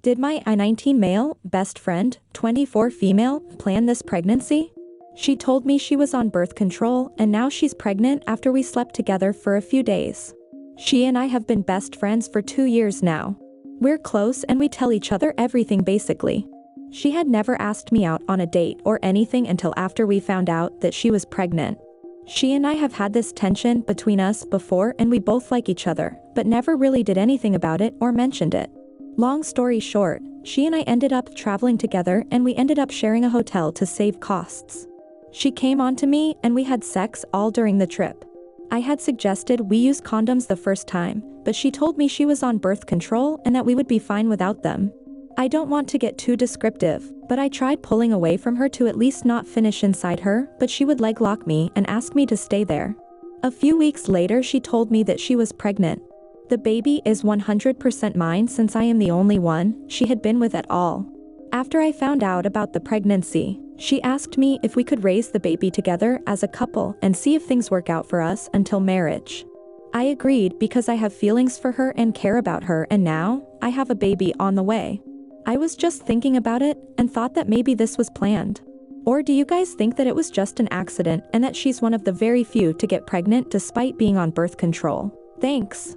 Did my I-19 male, best friend, 24 female, plan this pregnancy? She told me she was on birth control and now she's pregnant after we slept together for a few days. She and I have been best friends for 2 years now. We're close and we tell each other everything basically. She had never asked me out on a date or anything until after we found out that she was pregnant. She and I have had this tension between us before and we both like each other, but never really did anything about it or mentioned it. Long story short, she and I ended up traveling together and we ended up sharing a hotel to save costs. She came on to me and we had sex all during the trip. I had suggested we use condoms the first time, but she told me she was on birth control and that we would be fine without them. I don't want to get too descriptive, but I tried pulling away from her to at least not finish inside her, but she would leg lock me and ask me to stay there. A few weeks later she told me that she was pregnant. The baby is 100% mine since I am the only one she had been with at all. After I found out about the pregnancy, she asked me if we could raise the baby together as a couple and see if things work out for us until marriage. I agreed because I have feelings for her and care about her, and now I have a baby on the way. I was just thinking about it and thought that maybe this was planned. Or do you guys think that it was just an accident and that she's one of the very few to get pregnant despite being on birth control? Thanks.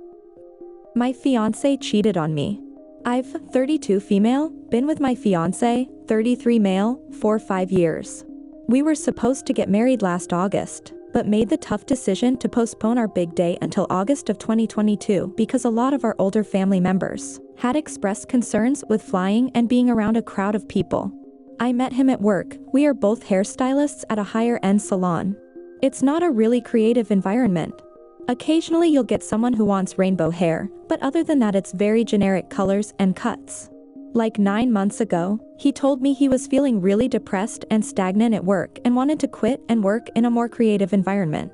My fiancé cheated on me. I've 32 female, been with my fiancé, 33 male, for 5 years. We were supposed to get married last August, but made the tough decision to postpone our big day until August of 2022 because a lot of our older family members had expressed concerns with flying and being around a crowd of people. I met him at work. We are both hairstylists at a higher-end salon. It's not a really creative environment. Occasionally you'll get someone who wants rainbow hair, but other than that it's very generic colors and cuts. Like 9 months ago, he told me he was feeling really depressed and stagnant at work and wanted to quit and work in a more creative environment.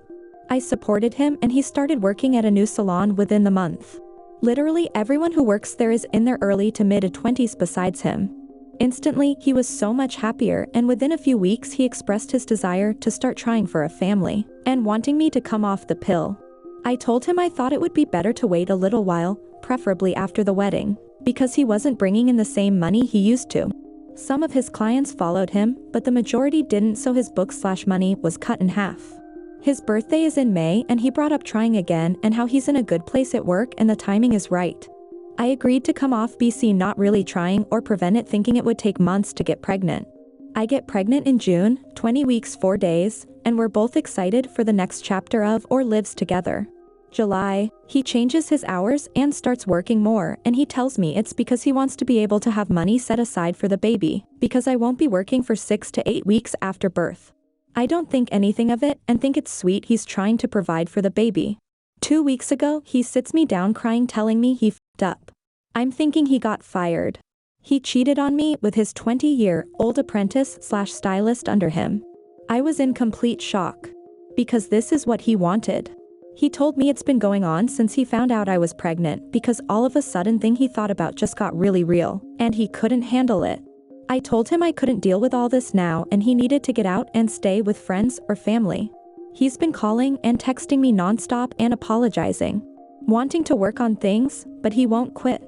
I supported him and he started working at a new salon within the month. Literally everyone who works there is in their early to mid-20s besides him. Instantly, he was so much happier, and within a few weeks he expressed his desire to start trying for a family and wanting me to come off the pill. I told him I thought it would be better to wait a little while, preferably after the wedding, because he wasn't bringing in the same money he used to. Some of his clients followed him, but the majority didn't, so his book/money was cut in half. His birthday is in May and he brought up trying again and how he's in a good place at work and the timing is right. I agreed to come off BC not really trying or prevent it, thinking it would take months to get pregnant. I get pregnant in June, 20 weeks 4 days, and we're both excited for the next chapter of or lives together. July, he changes his hours and starts working more, and he tells me it's because he wants to be able to have money set aside for the baby, because I won't be working for 6 to 8 weeks after birth. I don't think anything of it and think it's sweet he's trying to provide for the baby. 2 weeks ago, he sits me down crying, telling me he f***ed up. I'm thinking he got fired. He cheated on me with his 20-year-old apprentice/stylist under him. I was in complete shock. Because this is what he wanted. He told me it's been going on since he found out I was pregnant, because all of a sudden thing he thought about just got really real, and he couldn't handle it. I told him I couldn't deal with all this now and he needed to get out and stay with friends or family. He's been calling and texting me nonstop and apologizing, wanting to work on things, but he won't quit.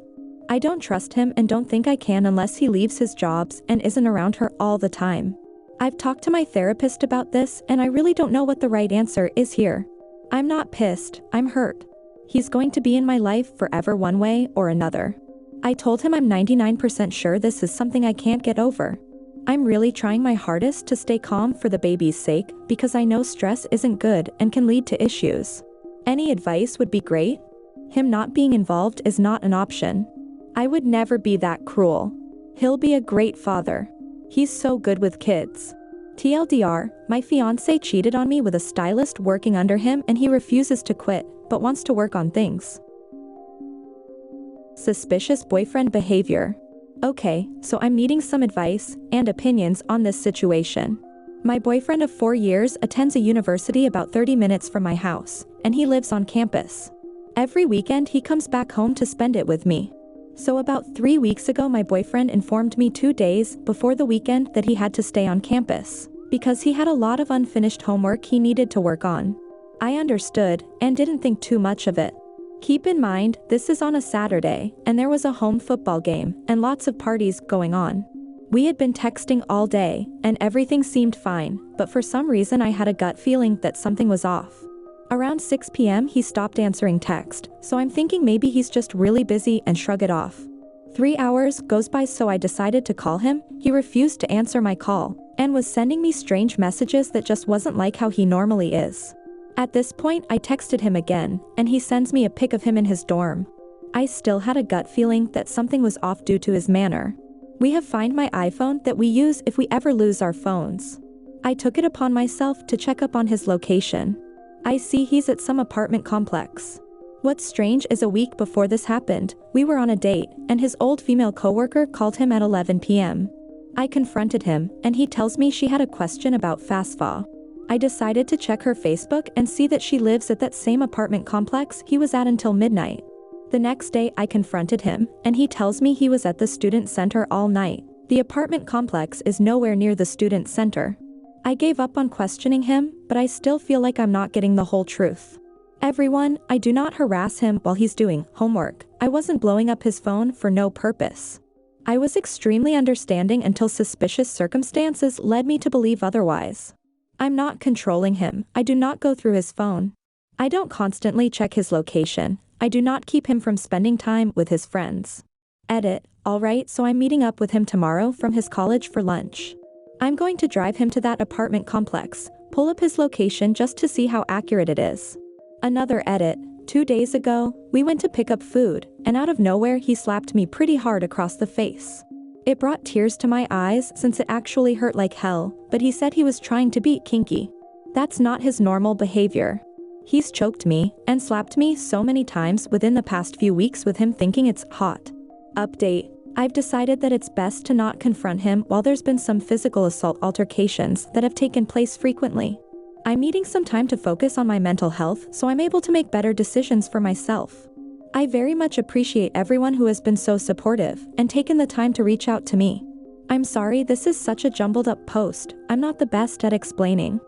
I don't trust him and don't think I can unless he leaves his jobs and isn't around her all the time. I've talked to my therapist about this and I really don't know what the right answer is here. I'm not pissed, I'm hurt. He's going to be in my life forever one way or another. I told him I'm 99% sure this is something I can't get over. I'm really trying my hardest to stay calm for the baby's sake because I know stress isn't good and can lead to issues. Any advice would be great. Him not being involved is not an option. I would never be that cruel. He'll be a great father. He's so good with kids. TLDR, my fiancé cheated on me with a stylist working under him and he refuses to quit, but wants to work on things. Suspicious boyfriend behavior. Okay, so I'm needing some advice and opinions on this situation. My boyfriend of 4 years attends a university about 30 minutes from my house, and he lives on campus. Every weekend he comes back home to spend it with me. So about 3 weeks ago my boyfriend informed me 2 days before the weekend that he had to stay on campus, because he had a lot of unfinished homework he needed to work on. I understood, and didn't think too much of it. Keep in mind, this is on a Saturday, and there was a home football game, and lots of parties going on. We had been texting all day, and everything seemed fine, but for some reason I had a gut feeling that something was off. Around 6 p.m. he stopped answering text, so I'm thinking maybe he's just really busy and shrug it off. 3 hours goes by, so I decided to call him. He refused to answer my call, and was sending me strange messages that just wasn't like how he normally is. At this point I texted him again, and he sends me a pic of him in his dorm. I still had a gut feeling that something was off due to his manner. We have Find My iPhone that we use if we ever lose our phones. I took it upon myself to check up on his location. I see he's at some apartment complex. What's strange is a week before this happened, we were on a date, and his old female coworker called him at 11 p.m. I confronted him, and he tells me she had a question about FAFSA. I decided to check her Facebook and see that she lives at that same apartment complex he was at until midnight. The next day I confronted him, and he tells me he was at the student center all night. The apartment complex is nowhere near the student center. I gave up on questioning him, but I still feel like I'm not getting the whole truth. Everyone, I do not harass him while he's doing homework. I wasn't blowing up his phone for no purpose. I was extremely understanding until suspicious circumstances led me to believe otherwise. I'm not controlling him. I do not go through his phone. I don't constantly check his location. I do not keep him from spending time with his friends. Edit. Alright, so I'm meeting up with him tomorrow from his college for lunch. I'm going to drive him to that apartment complex, pull up his location just to see how accurate it is. Another edit. 2 days ago, we went to pick up food, and out of nowhere he slapped me pretty hard across the face. It brought tears to my eyes since it actually hurt like hell, but he said he was trying to be kinky. That's not his normal behavior. He's choked me and slapped me so many times within the past few weeks with him thinking it's hot. Update. I've decided that it's best to not confront him while there's been some physical assault altercations that have taken place frequently. I'm needing some time to focus on my mental health so I'm able to make better decisions for myself. I very much appreciate everyone who has been so supportive and taken the time to reach out to me. I'm sorry this is such a jumbled up post. I'm not the best at explaining.